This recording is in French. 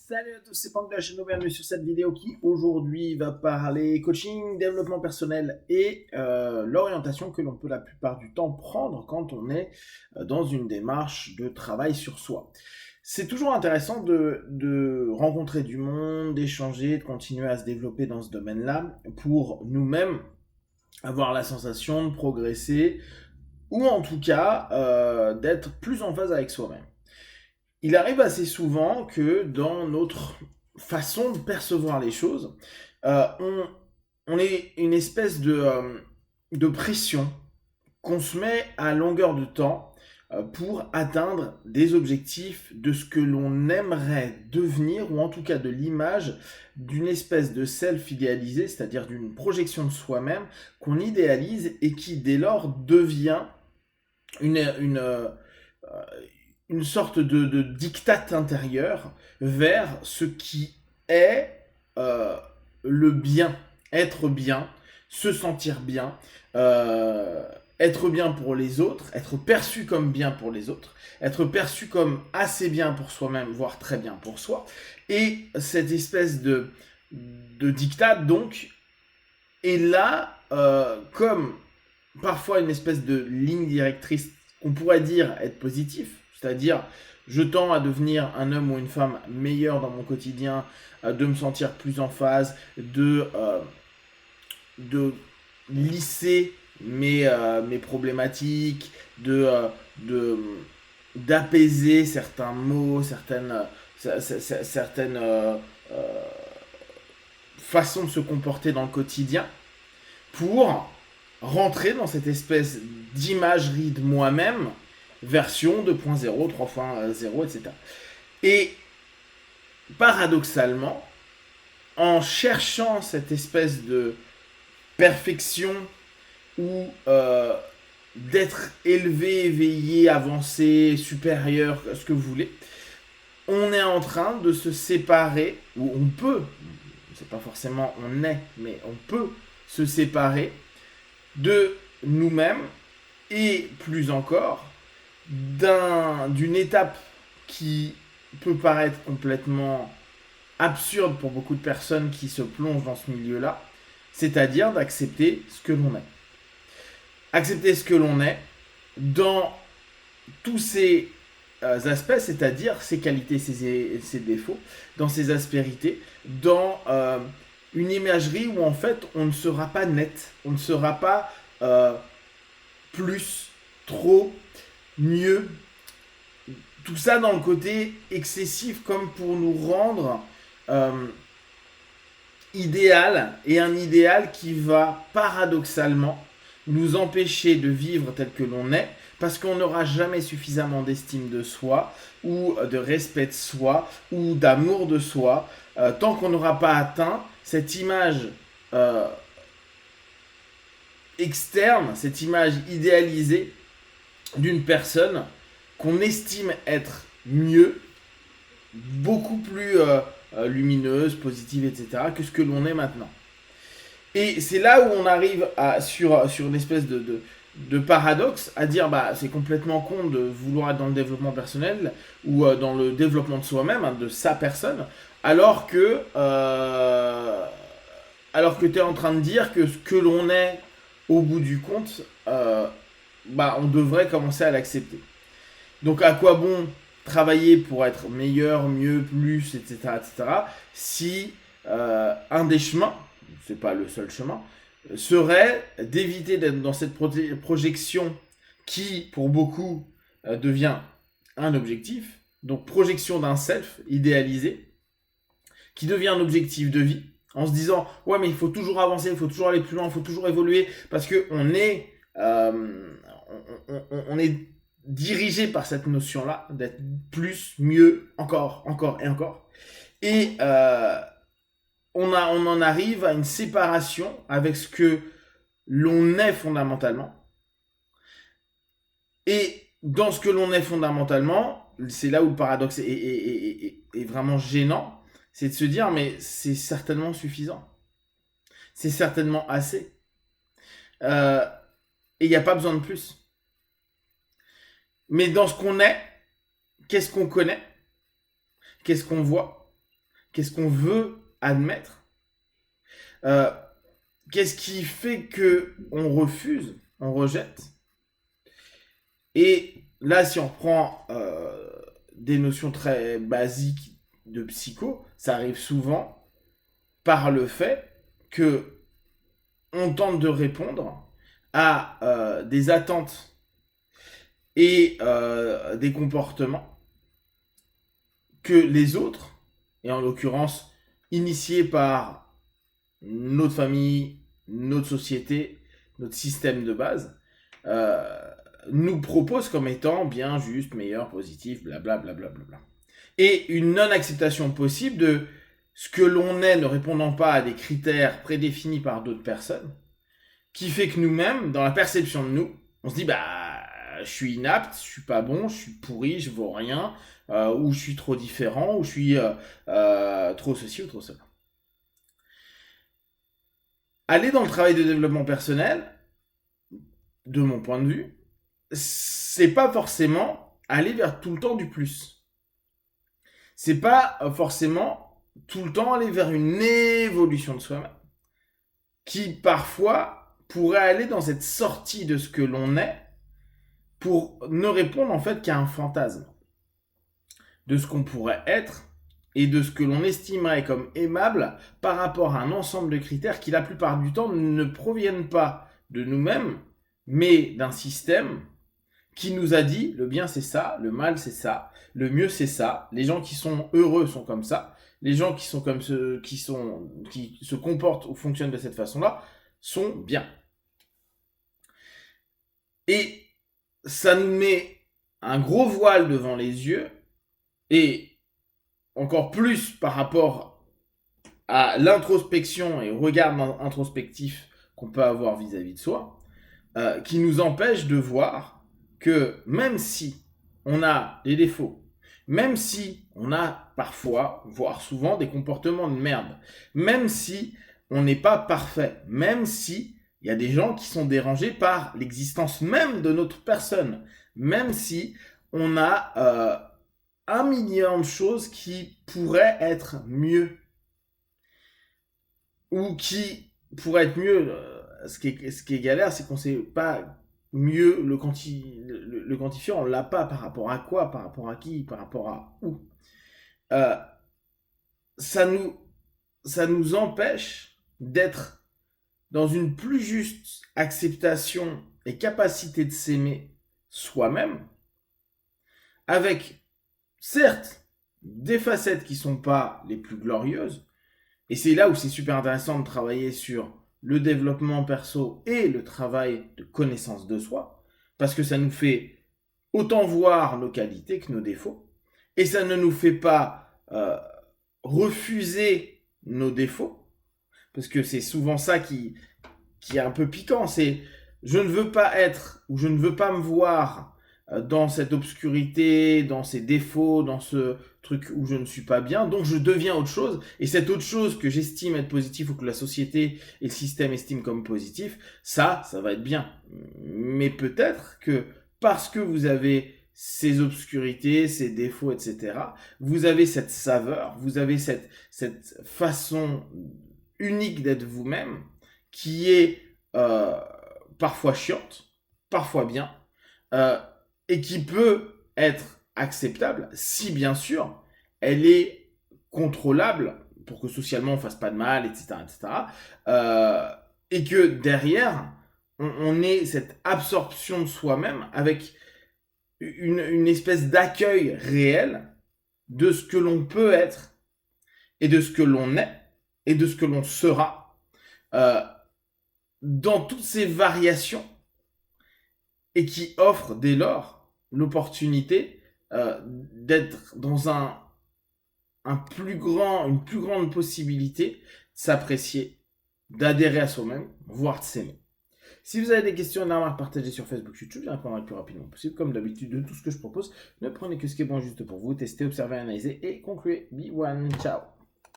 Salut à tous, c'est Pank de la chaîne, bienvenue sur cette vidéo qui aujourd'hui va parler coaching, développement personnel et l'orientation que l'on peut la plupart du temps prendre quand on est dans une démarche de travail sur soi. C'est toujours intéressant de rencontrer du monde, d'échanger, de continuer à se développer dans ce domaine-là pour nous-mêmes avoir la sensation de progresser ou en tout cas d'être plus en phase avec soi-même. Il arrive assez souvent que dans notre façon de percevoir les choses, euh, on, on ait une espèce de pression qu'on se met à longueur de temps pour atteindre des objectifs de ce que l'on aimerait devenir, ou en tout cas de l'image d'une espèce de self idéalisé, c'est-à-dire d'une projection de soi-même qu'on idéalise et qui dès lors devient une une sorte de diktat intérieur vers ce qui est euh, le bien, être bien, se sentir bien, euh, être bien pour les autres, être perçu comme bien pour les autres, être perçu comme assez bien pour soi-même, voire très bien pour soi. Et cette espèce de diktat, donc, est là comme parfois une espèce de ligne directrice qu'on pourrait dire être positif, c'est-à-dire je tends à devenir un homme ou une femme meilleur dans mon quotidien, de me sentir plus en phase, de lisser mes problématiques, de, d'apaiser certains mots, certaines euh, façons de se comporter dans le quotidien pour rentrer dans cette espèce d'imagerie de moi-même, version 2.0, 3.0, etc. Et paradoxalement, en cherchant cette espèce de perfection ou d'être élevé, éveillé, avancé, supérieur, ce que vous voulez, on est en train de se séparer, ou on peut, c'est pas forcément on est, mais on peut se séparer de nous-mêmes et plus encore d'une étape qui peut paraître complètement absurde pour beaucoup de personnes qui se plongent dans ce milieu-là, c'est-à-dire d'accepter ce que l'on est. Accepter ce que l'on est dans tous ses aspects, c'est-à-dire ses qualités, ses défauts, dans ses aspérités, dans une imagerie où en fait on ne sera pas net, on ne sera pas plus, trop, mieux. Tout ça dans le côté excessif comme pour nous rendre euh, idéal, et un idéal qui va paradoxalement nous empêcher de vivre tel que l'on est, parce qu'on n'aura jamais suffisamment d'estime de soi, ou de respect de soi, ou d'amour de soi, tant qu'on n'aura pas atteint cette image euh, externe, cette image idéalisée d'une personne qu'on estime être mieux, beaucoup plus lumineuse, positive, etc., que ce que l'on est maintenant. Et c'est là où on arrive sur une espèce de paradoxe, à dire bah c'est complètement con de vouloir être dans le développement personnel ou dans le développement de soi-même, hein, de sa personne, alors que tu es en train de dire que ce que l'on est au bout du compte, bah on devrait commencer à l'accepter. Donc à quoi bon travailler pour être meilleur, mieux, plus, etc., etc., si un des chemins, c'est pas le seul chemin, serait d'éviter d'être dans cette projection qui, pour beaucoup, devient un objectif, donc projection d'un self idéalisé, qui devient un objectif de vie, en se disant ouais mais il faut toujours avancer, il faut toujours aller plus loin, il faut toujours évoluer, parce que on est dirigé par cette notion-là d'être plus, mieux, encore, encore et encore. Et on en arrive à une séparation avec ce que l'on est fondamentalement. Et dans ce que l'on est fondamentalement, c'est là où le paradoxe est vraiment gênant, c'est de se dire mais c'est certainement suffisant. C'est certainement assez. Euh, et il n'y a pas besoin de plus. Mais dans ce qu'on est, qu'est-ce qu'on connaît? Qu'est-ce qu'on voit? qu'est-ce qu'on veut admettre, qu'est-ce qui fait que on refuse, on rejette. Et là, si on prend des notions très basiques de psycho, ça arrive souvent par le fait que on tente de répondre à des attentes et des comportements que les autres, et en l'occurrence initiés par notre famille, notre société, notre système de base, nous proposent comme étant bien, juste, meilleur, positif, blablabla. Et une non-acceptation possible de ce que l'on est ne répondant pas à des critères prédéfinis par d'autres personnes, qui fait que nous-mêmes, dans la perception de nous, on se dit, bah, je suis inapte, je suis pas bon, je suis pourri, je vaux rien, ou je suis trop différent, ou je suis trop ceci ou trop cela. Aller dans le travail de développement personnel, de mon point de vue, c'est pas forcément aller vers tout le temps du plus. C'est pas forcément tout le temps aller vers une évolution de soi-même, qui parfois pourrait aller dans cette sortie de ce que l'on est, pour ne répondre en fait qu'à un fantasme de ce qu'on pourrait être et de ce que l'on estimerait comme aimable par rapport à un ensemble de critères qui la plupart du temps ne proviennent pas de nous-mêmes, mais d'un système qui nous a dit le bien c'est ça, le mal c'est ça, le mieux c'est ça, les gens qui sont heureux sont comme ça, les gens qui sont comme ceux qui se comportent ou fonctionnent de cette façon-là sont bien. Et ça nous met un gros voile devant les yeux, et encore plus par rapport à l'introspection et au regard introspectif qu'on peut avoir vis-à-vis de soi, qui nous empêche de voir que même si on a des défauts, même si on a parfois, voire souvent, des comportements de merde, même si on n'est pas parfait, même si il y a des gens qui sont dérangés par l'existence même de notre personne, même si on a 1 million de choses qui pourraient être mieux, ou qui pourraient être mieux. Ce qui est galère, c'est qu'on ne sait pas mieux le quantifier, on ne l'a pas par rapport à quoi, par rapport à qui, par rapport à où. Ça nous empêche d'être dans une plus juste acceptation et capacité de s'aimer soi-même, avec certes des facettes qui ne sont pas les plus glorieuses, et c'est là où c'est super intéressant de travailler sur le développement perso et le travail de connaissance de soi, parce que ça nous fait autant voir nos qualités que nos défauts, et ça ne nous fait pas refuser nos défauts, parce que c'est souvent ça qui est un peu piquant, c'est je ne veux pas être, ou je ne veux pas me voir dans cette obscurité, dans ces défauts, dans ce truc où je ne suis pas bien, donc je deviens autre chose, et cette autre chose que j'estime être positif ou que la société et le système estiment comme positif, ça va être bien. Mais peut-être que parce que vous avez ces obscurités, ces défauts, etc., vous avez cette saveur, vous avez cette façon unique d'être vous-même, qui est parfois chiante, parfois bien, et qui peut être acceptable si bien sûr elle est contrôlable pour que socialement on fasse pas de mal, etc., et que derrière on ait cette absorption de soi-même avec une espèce d'accueil réel de ce que l'on peut être et de ce que l'on est et de ce que l'on sera dans toutes ces variations, et qui offre dès lors l'opportunité d'être dans une plus grande possibilité de s'apprécier, d'adhérer à soi-même, voire de s'aimer. Si vous avez des questions et des remarques, partagez sur Facebook, YouTube, je répondrai le plus rapidement possible. Comme d'habitude, de tout ce que je propose, ne prenez que ce qui est bon juste pour vous, testez, observez, analysez et concluez. Be one, ciao.